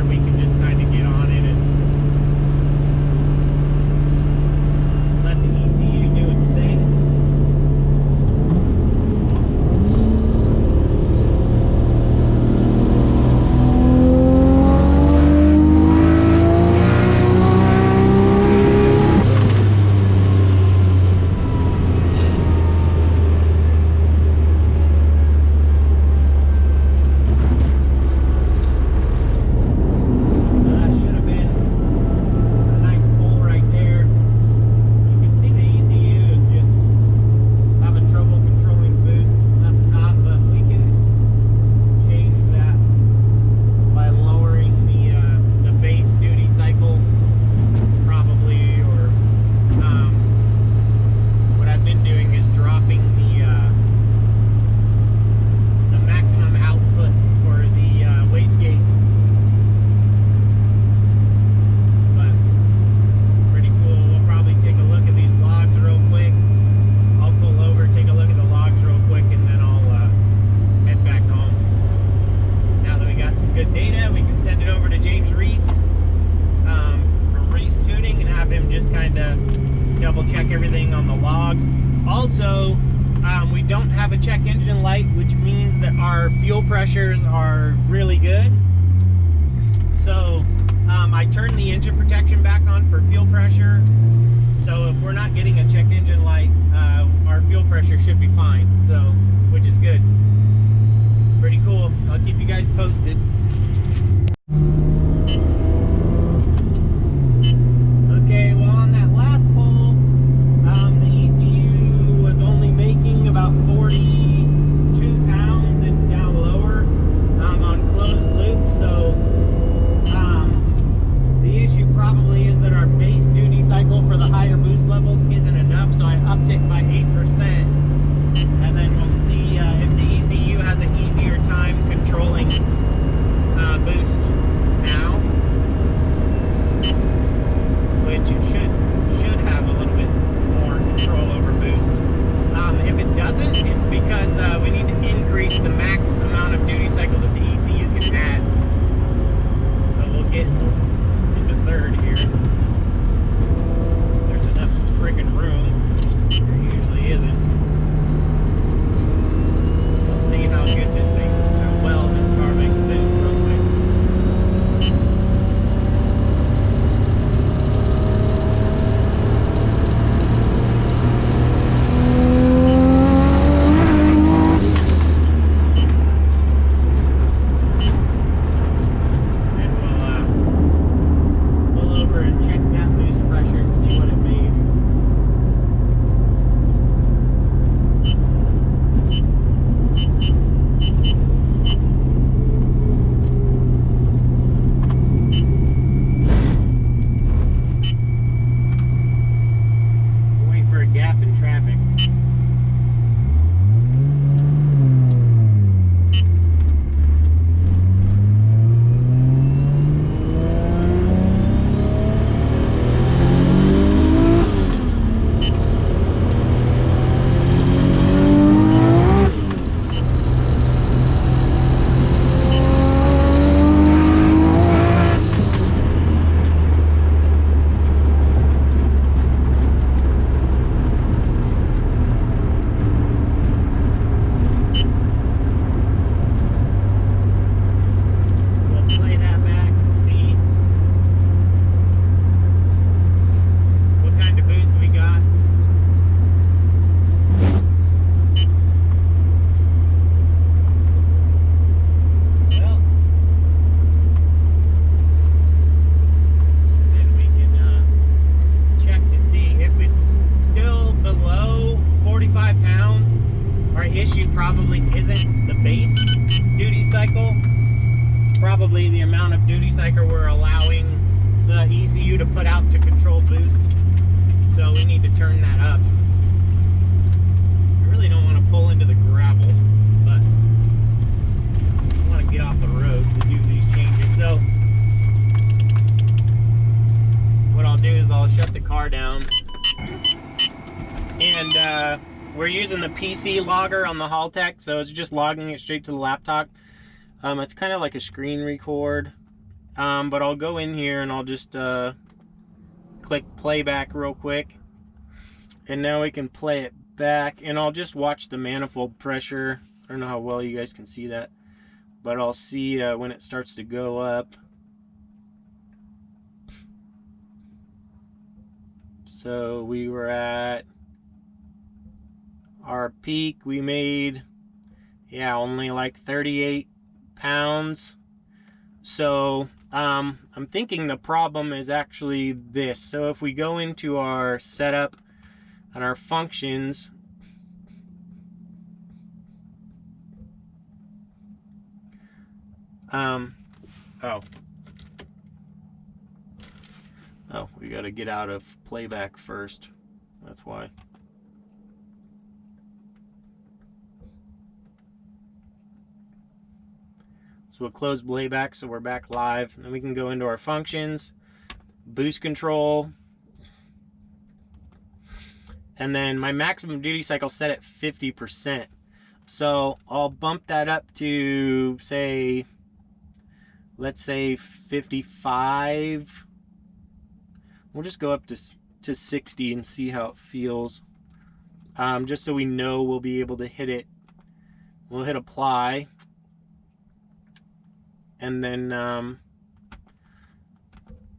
where we can just kind of get on it and let the ECU do its thing. Double check everything on the logs. Also, we don't have a check engine light, which means that our fuel pressures are really good. So I turned the engine protection back on for fuel pressure. So if we're not getting a check engine light, our fuel pressure should be fine. So, which is good. Pretty cool. I'll keep you guys posted. Okay, well on that last poll, the ECU was only making about 42 pounds and down lower on closed loop. So the issue probably is that our base duty cycle for the higher boost levels isn't enough. So I upped it by 8%, and then we'll see if the ECU has an easier time controlling boost now, which it should have a little bit more control over boost. If it doesn't, it's because we need to increase the max amount of duty cycle that the ECU can add. So we'll get into third here. There's enough friggin' room, which there usually isn't. We'll see how good this thing, how well this car makes boost real quick. Probably isn't the base duty cycle. It's probably the amount of duty cycle we're allowing the ECU to put out to control boost. So we need to turn that up. I really don't want to pull into the gravel, but I want to get off the road to do these changes. So what I'll do is I'll shut the car down, and we're using the PC logger on the Haltech, so it's just logging it straight to the laptop. It's kind of like a screen record. but I'll go in here and I'll just click playback real quick, and now we can play it back, and I'll just watch the manifold pressure. I don't know how well you guys can see that, but I'll see when it starts to go up. So we were at our peak, we made, yeah, only like 38 pounds. So I'm thinking the problem is actually this. So if we go into our setup and our functions, oh, we got to get out of playback first. That's why. So we'll close playback, so we're back live. And then we can go into our functions, boost control, and then my maximum duty cycle set at 50%. So I'll bump that up to, say, let's say 55. We'll just go up to 60 and see how it feels. Just so we know we'll be able to hit it. We'll hit apply. And then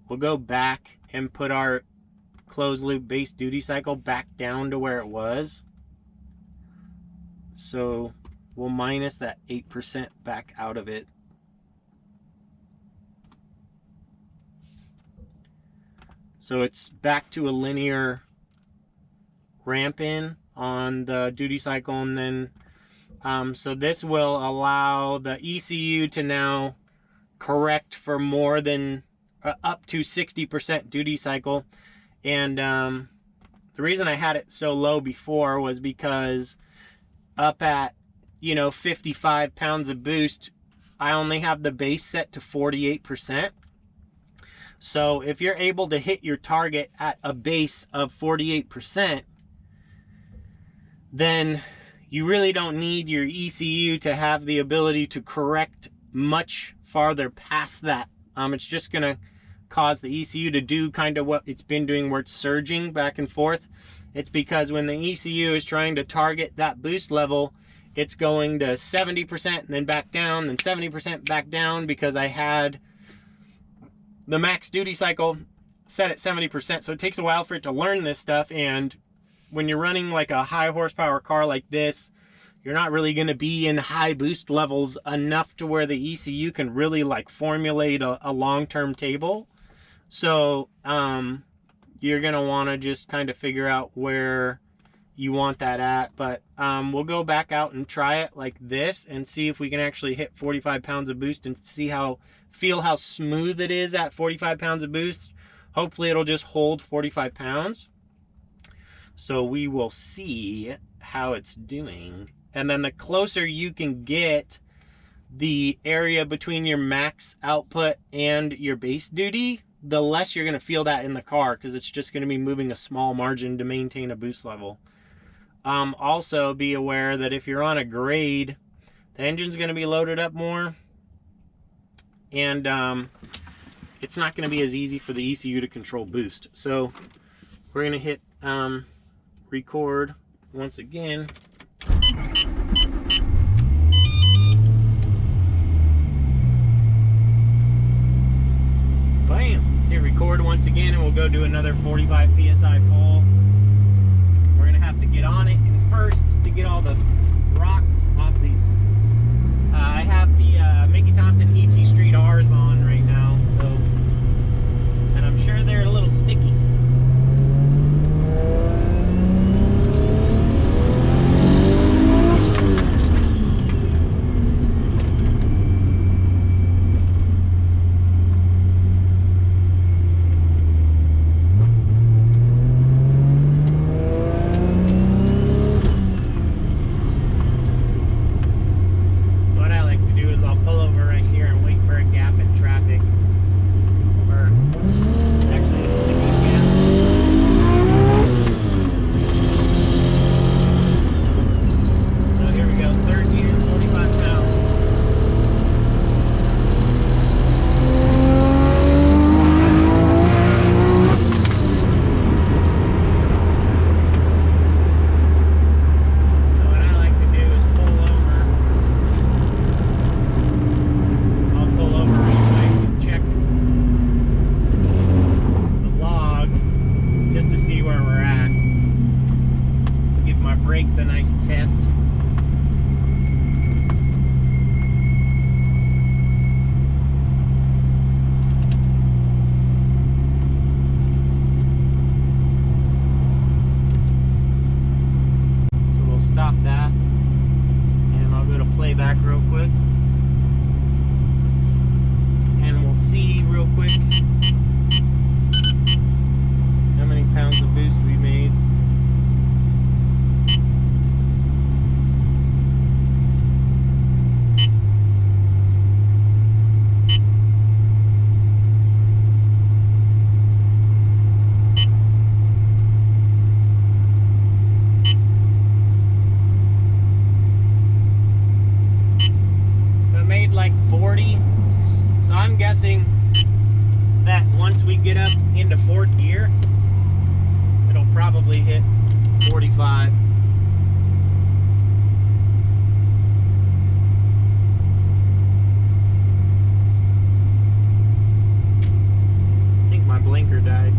we'll go back and put our closed loop base duty cycle back down to where it was. So we'll minus that 8% back out of it. So it's back to a linear ramp in on the duty cycle, and then so this will allow the ECU to now correct for more than up to 60% duty cycle. And the reason I had it so low before was because up at, you know, 55 pounds of boost, I only have the base set to 48%. So if you're able to hit your target at a base of 48%, then you really don't need your ECU to have the ability to correct much farther past that. It's just going to cause the ECU to do kind of what it's been doing, where it's surging back and forth. It's because when the ECU is trying to target that boost level, it's going to 70% and then back down, then 70% back down, because I had the max duty cycle set at 70%. So it takes a while for it to learn this stuff. And when you're running like a high horsepower car like this, you're not really going to be in high boost levels enough to where the ECU can really like formulate a long-term table. So you're going to want to just kind of figure out where you want that at. But we'll go back out and try it like this and see if we can actually hit 45 pounds of boost and see feel how smooth it is at 45 pounds of boost. Hopefully it'll just hold 45 pounds. So we will see how it's doing. And then the closer you can get the area between your max output and your base duty, the less you're going to feel that in the car, because it's just going to be moving a small margin to maintain a boost level. Also be aware that if you're on a grade, the engine's going to be loaded up more, and it's not going to be as easy for the ECU to control boost. So we're going to hit record once again. Bam! Hit record once again, and we'll go do another 45 PSI pull. We're going to have to get on it, and first, to get all the rocks off these, I have the Mickey Thompson ET Street R's on right now, so, and I'm sure they're a little sticky. So what I like to do is I'll pull over right here and wait for a gap in traffic. we get up into fourth gear, it'll probably hit 45. I think my blinker died.